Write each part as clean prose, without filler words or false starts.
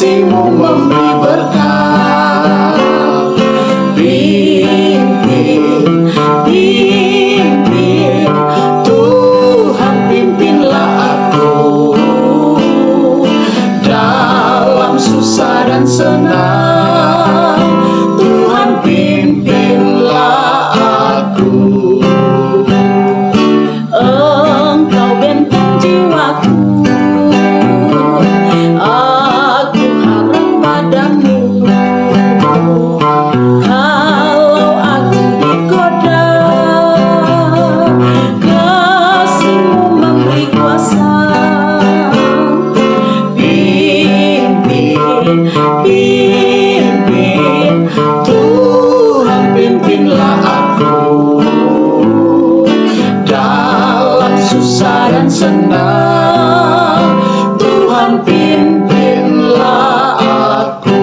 kasih-Mu memberi berkat. Pimpin, pimpin, Tuhan pimpinlah aku dalam susah dan senang. Tuhan pimpinlah aku. Engkau benteng jiwaku, aku harap padamu. Kalau aku digoda, kasih-Mu memberi kuasa. Pimpin, pimpin, Tuhan pimpinlah aku dalam susah dan senang. Tuhan pimpinlah aku.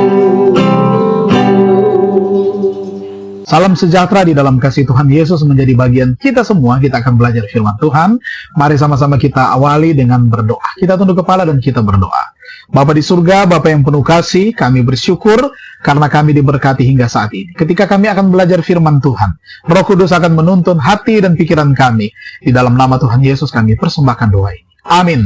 Salam sejahtera di dalam kasih Tuhan Yesus menjadi bagian kita semua. Kita akan belajar firman Tuhan. Mari sama-sama kita awali dengan berdoa. Kita tunduk kepala dan kita berdoa. Bapa di surga, Bapa yang penuh kasih, kami bersyukur karena kami diberkati hingga saat ini. Ketika kami akan belajar firman Tuhan, Roh Kudus akan menuntun hati dan pikiran kami. Di dalam nama Tuhan Yesus kami persembahkan doa ini. Amin.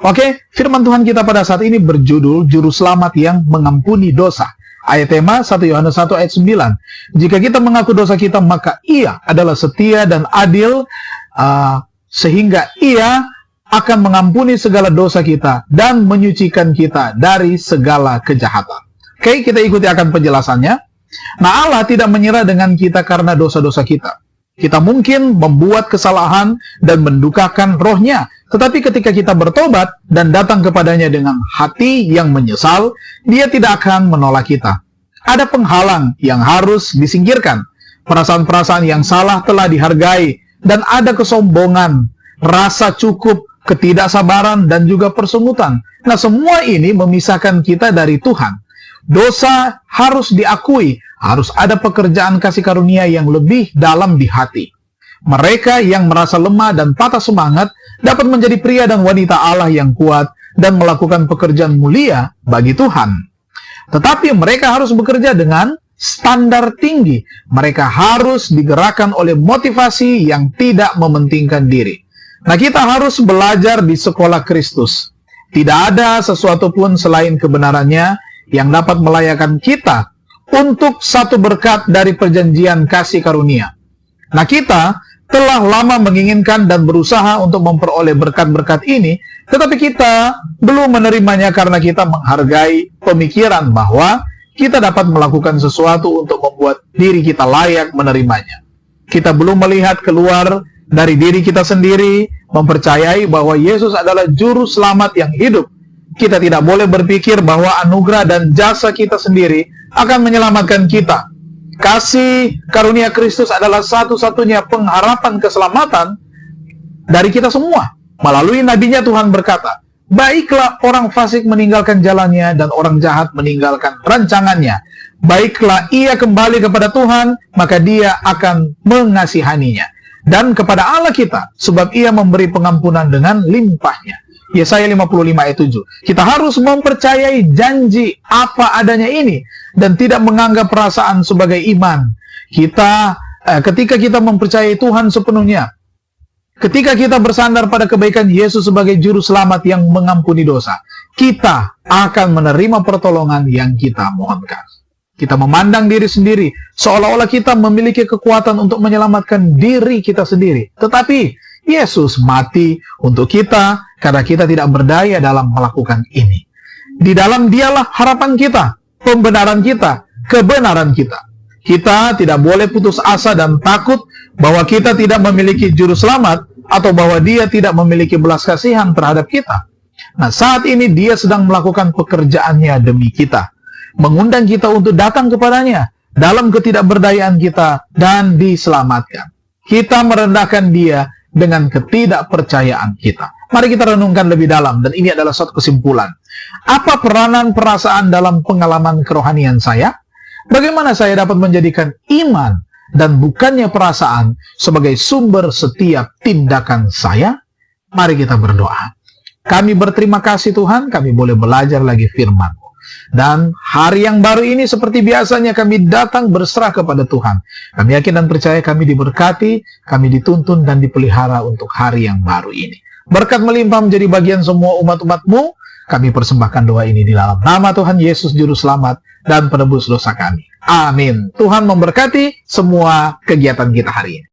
Oke, firman Tuhan kita pada saat ini berjudul Juru Selamat yang Mengampuni Dosa. Ayat tema 1 Yohanes 1 ayat 9. Jika kita mengaku dosa kita, maka Ia adalah setia dan adil, sehingga Ia akan mengampuni segala dosa kita dan menyucikan kita dari segala kejahatan. Oke, kita ikuti akan penjelasannya. Nah, Allah tidak menyerah dengan kita karena dosa-dosa kita. Kita mungkin membuat kesalahan dan mendukakan Roh-Nya, tetapi ketika kita bertobat dan datang kepadanya dengan hati yang menyesal, Dia tidak akan menolak kita. Ada penghalang yang harus disingkirkan. Perasaan-perasaan yang salah telah dihargai, dan ada kesombongan, rasa cukup, ketidaksabaran, dan juga persungutan. Nah, semua ini memisahkan kita dari Tuhan. Dosa harus diakui, harus ada pekerjaan kasih karunia yang lebih dalam di hati. Mereka yang merasa lemah dan patah semangat dapat menjadi pria dan wanita Allah yang kuat dan melakukan pekerjaan mulia bagi Tuhan. Tetapi mereka harus bekerja dengan standar tinggi. Mereka harus digerakkan oleh motivasi yang tidak mementingkan diri. Nah, kita harus belajar di sekolah Kristus. Tidak ada sesuatu pun selain kebenarannya yang dapat melayakan kita untuk satu berkat dari perjanjian kasih karunia. Nah, kita telah lama menginginkan dan berusaha untuk memperoleh berkat-berkat ini, tetapi kita belum menerimanya karena kita menghargai pemikiran bahwa kita dapat melakukan sesuatu untuk membuat diri kita layak menerimanya. Kita belum melihat keluar dari diri kita sendiri, mempercayai bahwa Yesus adalah juru selamat yang hidup. Kita tidak boleh berpikir bahwa anugerah dan jasa kita sendiri akan menyelamatkan kita. Kasih karunia Kristus adalah satu-satunya pengharapan keselamatan dari kita semua. Melalui nabinya Tuhan berkata, baiklah orang fasik meninggalkan jalannya dan orang jahat meninggalkan rancangannya. Baiklah ia kembali kepada Tuhan, maka Dia akan mengasihaninya. Dan kepada Allah kita, sebab Ia memberi pengampunan dengan limpahnya. Yesaya 55 ayat 7. Kita harus mempercayai janji apa adanya ini dan tidak menganggap perasaan sebagai iman. Ketika kita mempercayai Tuhan sepenuhnya, ketika kita bersandar pada kebaikan Yesus sebagai juru selamat yang mengampuni dosa, kita akan menerima pertolongan yang kita mohonkan. Kita memandang diri sendiri seolah-olah kita memiliki kekuatan untuk menyelamatkan diri kita sendiri. Tetapi Yesus mati untuk kita karena kita tidak berdaya dalam melakukan ini. Di dalam Dialah harapan kita, pembenaran kita, kebenaran kita. Kita tidak boleh putus asa dan takut bahwa kita tidak memiliki juru selamat atau bahwa Dia tidak memiliki belas kasihan terhadap kita. Nah, saat ini Dia sedang melakukan pekerjaannya demi kita, mengundang kita untuk datang kepadanya dalam ketidakberdayaan kita dan diselamatkan. Kita merendahkan Dia dengan ketidakpercayaan kita. Mari kita renungkan lebih dalam, dan ini adalah suatu kesimpulan. Apa peranan perasaan dalam pengalaman kerohanian saya? Bagaimana saya dapat menjadikan iman dan bukannya perasaan sebagai sumber setiap tindakan saya? Mari kita berdoa. Kami berterima kasih Tuhan, kami boleh belajar lagi firman-Mu. Dan hari yang baru ini seperti biasanya kami datang berserah kepada Tuhan. Kami yakin dan percaya kami diberkati, kami dituntun dan dipelihara untuk hari yang baru ini. Berkat melimpah menjadi bagian semua umat-umat-Mu. Kami persembahkan doa ini di dalam nama Tuhan Yesus Juru Selamat dan Penebus dosa kami. Amin. Tuhan memberkati semua kegiatan kita hari ini.